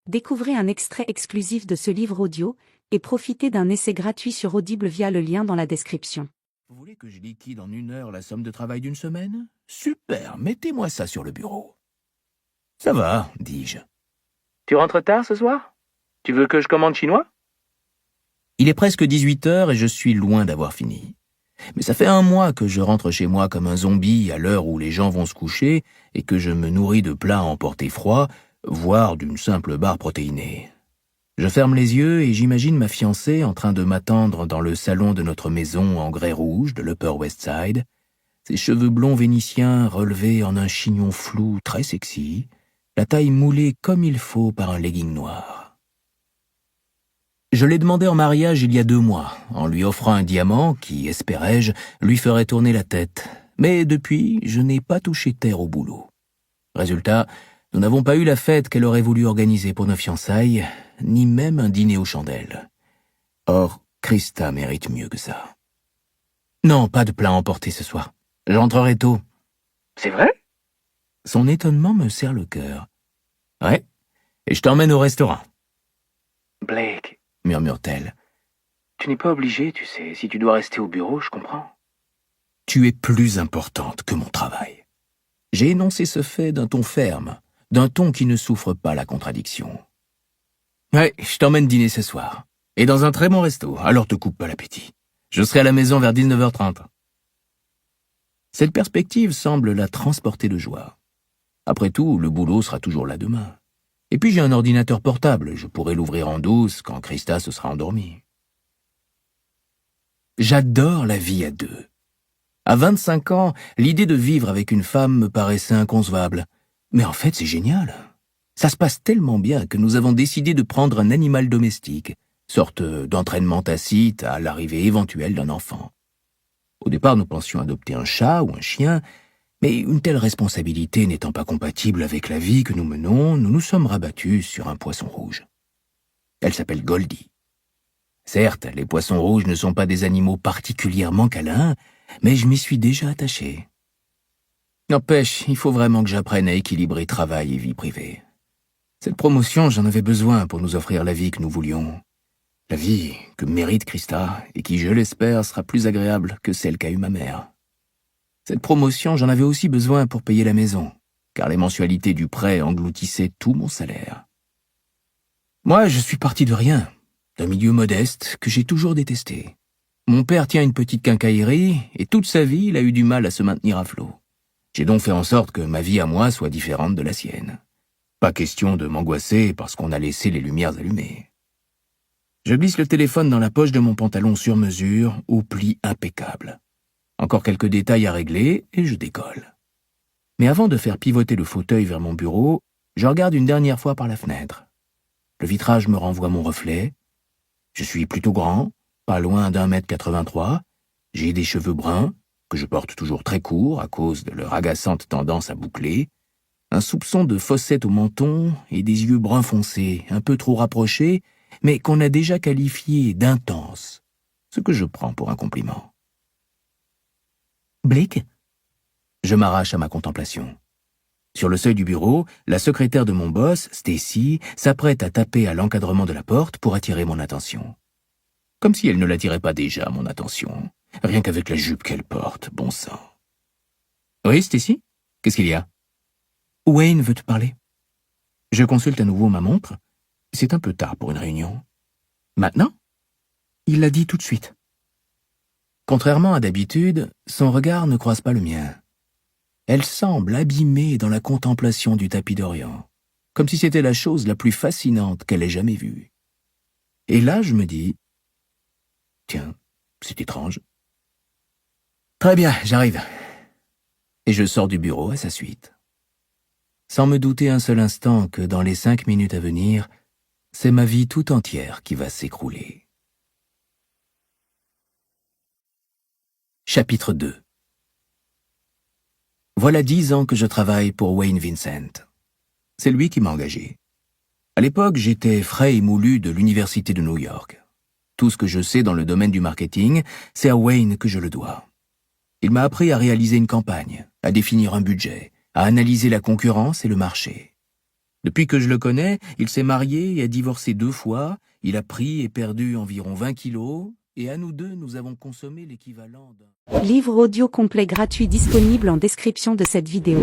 Découvrez un extrait exclusif de ce livre audio et profitez d'un essai gratuit sur Audible via le lien dans la description. Vous voulez que je liquide en 1 heure la somme de travail d'une semaine? Super, mettez-moi ça sur le bureau. Ça va, dis-je. Tu rentres tard ce soir? Tu veux que je commande chinois? Il est presque 18h et je suis loin d'avoir fini. Mais ça fait 1 mois que je rentre chez moi comme un zombie à l'heure où les gens vont se coucher et que je me nourris de plats à emporter froid, voire d'une simple barre protéinée. Je ferme les yeux et j'imagine ma fiancée en train de m'attendre dans le salon de notre maison en grès rouge de l'Upper West Side, ses cheveux blonds vénitiens relevés en un chignon flou très sexy, la taille moulée comme il faut par un legging noir. Je l'ai demandé en mariage il y a 2 mois, en lui offrant un diamant qui, espérais-je, lui ferait tourner la tête. Mais depuis, je n'ai pas touché terre au boulot. Résultat, nous n'avons pas eu la fête qu'elle aurait voulu organiser pour nos fiançailles, ni même un dîner aux chandelles. Or, Krista mérite mieux que ça. Non, pas de plat à emporter ce soir. J'entrerai tôt. C'est vrai? Son étonnement me serre le cœur. Ouais, et je t'emmène au restaurant, Blake, murmure-t-elle. tu n'es pas obligé, tu sais. Si tu dois rester au bureau, je comprends. Tu es plus importante que mon travail. J'ai énoncé ce fait d'un ton ferme, d'un ton qui ne souffre pas la contradiction. Ouais, je t'emmène dîner ce soir. Et dans un très bon resto, alors te coupe pas l'appétit. Je serai à la maison vers 19h30. Cette perspective semble la transporter de joie. Après tout, le boulot sera toujours là demain. Et puis j'ai un ordinateur portable, je pourrai l'ouvrir en douce quand Krista se sera endormie. J'adore la vie à 2. À 25 ans, l'idée de vivre avec une femme me paraissait inconcevable. Mais en fait, c'est génial. Ça se passe tellement bien que nous avons décidé de prendre un animal domestique, sorte d'entraînement tacite à l'arrivée éventuelle d'un enfant. Au départ, nous pensions adopter un chat ou un chien, mais une telle responsabilité n'étant pas compatible avec la vie que nous menons, nous nous sommes rabattus sur un poisson rouge. Elle s'appelle Goldie. Certes, les poissons rouges ne sont pas des animaux particulièrement câlins, mais je m'y suis déjà attaché. N'empêche, il faut vraiment que j'apprenne à équilibrer travail et vie privée. Cette promotion, j'en avais besoin pour nous offrir la vie que nous voulions. La vie que mérite Krista et qui, je l'espère, sera plus agréable que celle qu'a eue ma mère. Cette promotion, j'en avais aussi besoin pour payer la maison, car les mensualités du prêt engloutissaient tout mon salaire. Moi, je suis parti de rien, d'un milieu modeste que j'ai toujours détesté. Mon père tient une petite quincaillerie et toute sa vie, il a eu du mal à se maintenir à flot. J'ai donc fait en sorte que ma vie à moi soit différente de la sienne. Pas question de m'angoisser parce qu'on a laissé les lumières allumées. Je glisse le téléphone dans la poche de mon pantalon sur mesure, au pli impeccable. Encore quelques détails à régler et je décolle. Mais avant de faire pivoter le fauteuil vers mon bureau, je regarde une dernière fois par la fenêtre. Le vitrage me renvoie mon reflet. Je suis plutôt grand, pas loin d'1m83. J'ai des cheveux bruns, que je porte toujours très courts à cause de leur agaçante tendance à boucler, un soupçon de fossette au menton et des yeux bruns foncés, un peu trop rapprochés, mais qu'on a déjà qualifiés d'intenses, ce que je prends pour un compliment. Blake? Je m'arrache à ma contemplation. Sur le seuil du bureau, la secrétaire de mon boss, Stacy, s'apprête à taper à l'encadrement de la porte pour attirer mon attention. Comme si elle ne l'attirait pas déjà, mon attention. Rien qu'avec la jupe qu'elle porte, bon sang. Oui, Stacy? Qu'est-ce qu'il y a? Wayne veut te parler. Je consulte à nouveau ma montre. C'est un peu tard pour une réunion. Maintenant? Il l'a dit tout de suite. Contrairement à d'habitude, son regard ne croise pas le mien. Elle semble abîmée dans la contemplation du tapis d'Orient, comme si c'était la chose la plus fascinante qu'elle ait jamais vue. Et là, je me dis, tiens, c'est étrange. Très bien, j'arrive. Et je sors du bureau à sa suite. Sans me douter un seul instant que dans les 5 minutes à venir, c'est ma vie tout entière qui va s'écrouler. Chapitre 2. Voilà 10 ans que je travaille pour Wayne Vincent. C'est lui qui m'a engagé. À l'époque, j'étais frais et moulu de l'Université de New York. Tout ce que je sais dans le domaine du marketing, c'est à Wayne que je le dois. Il m'a appris à réaliser une campagne, à définir un budget, à analyser la concurrence et le marché. Depuis que je le connais, il s'est marié et a divorcé 2 fois, il a pris et perdu environ 20 kilos, et à nous deux, nous avons consommé l'équivalent d'un... Livre audio complet gratuit disponible en description de cette vidéo.